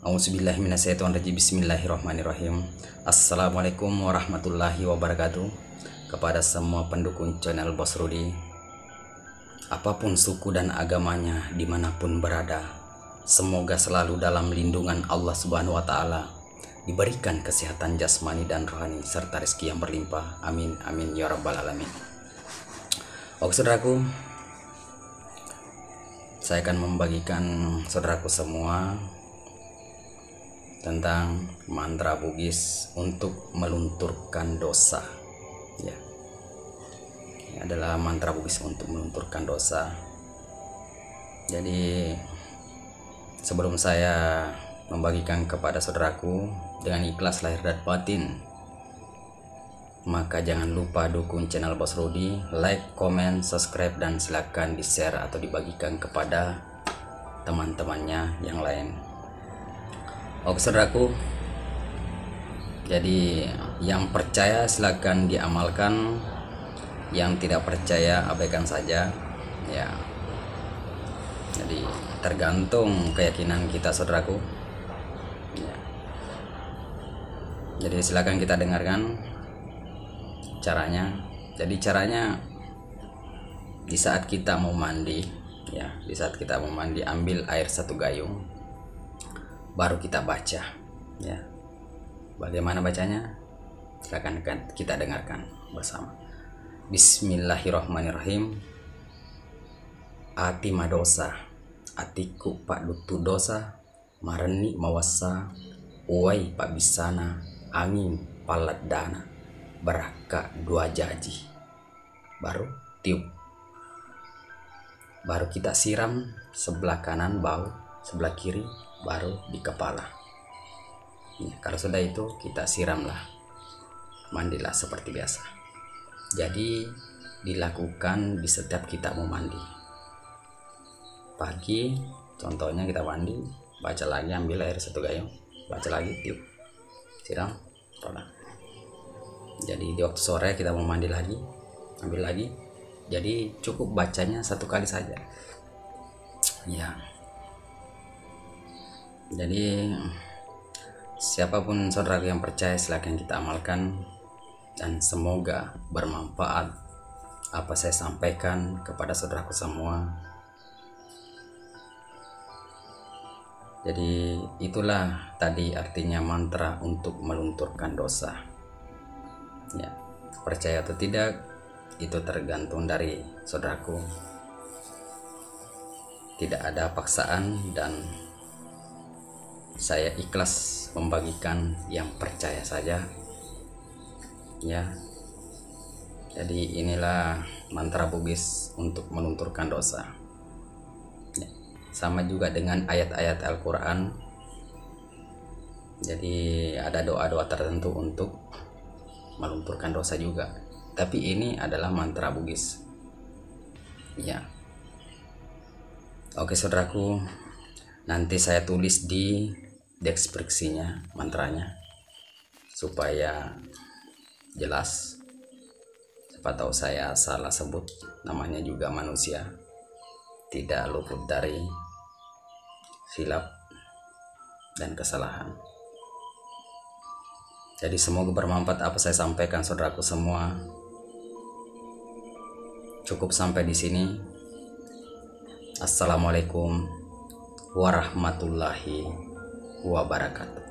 Auzubillahiminasyaitonirrajim. Bismillahirrahmanirrahim. Assalamualaikum warahmatullahi wabarakatuh. Kepada semua pendukung channel Bos Rudi, apapun suku dan agamanya, dimanapun berada, semoga selalu dalam lindungan Allah Subhanahu wa Ta'ala, diberikan kesehatan jasmani dan rohani serta rezeki yang berlimpah. Amin amin ya rabbal alamin. Oke saudaraku, saya akan membagikan saudaraku semua tentang mantra Bugis untuk melunturkan dosa. Ya, ini adalah mantra Bugis untuk melunturkan dosa. Jadi sebelum saya membagikan kepada saudaraku dengan ikhlas lahir dan batin, maka jangan lupa dukung channel Bos Rudi, like, comment, subscribe, dan silakan di share atau dibagikan kepada teman-temannya yang lain. Oke saudaraku, jadi yang percaya silakan diamalkan, yang tidak percaya abaikan saja ya. Jadi tergantung keyakinan kita saudaraku ya. Jadi silakan kita dengarkan caranya. Jadi caranya, di saat kita mau mandi ya, di saat kita mau mandi, ambil air 1 gayung, baru kita baca ya. Bagaimana bacanya? Silakan kita dengarkan bersama. Bismillahirrahmanirrahim. Ati madosa, atiku pak dutu dosa, mareni mawasa, uai pak bisana, angin palat dana, beraka 2 jaji. Baru tiup. Baru kita siram sebelah kanan bau, sebelah kiri baru di kepala ya. Kalau sudah itu kita siramlah, mandilah seperti biasa. Jadi dilakukan di setiap kita mau mandi. Pagi contohnya kita mandi, baca lagi, ambil air 1 gayung, baca lagi, tiup, siram, tolak. Jadi di waktu sore kita mau mandi lagi, ambil lagi. Jadi cukup bacanya 1 kali saja ya. Jadi siapapun saudara yang percaya, silahkan kita amalkan, dan semoga bermanfaat apa saya sampaikan kepada saudaraku semua. Jadi itulah tadi artinya mantra untuk melunturkan dosa ya. Percaya atau tidak itu tergantung dari saudaraku, tidak ada paksaan, dan saya ikhlas membagikan yang percaya saja ya. Jadi inilah mantra Bugis untuk melunturkan dosa ya. Sama juga dengan ayat-ayat Al-Quran. Jadi ada doa-doa tertentu untuk melunturkan dosa juga, tapi ini adalah mantra Bugis ya. Oke saudaraku, nanti saya tulis di deskripsinya mantranya supaya jelas. Siapa tahu saya salah sebut, namanya juga manusia, tidak luput dari silap dan kesalahan. Jadi semoga bermanfaat apa saya sampaikan saudaraku semua. Cukup sampai di sini. Assalamualaikum warahmatullahi wabarakatuh.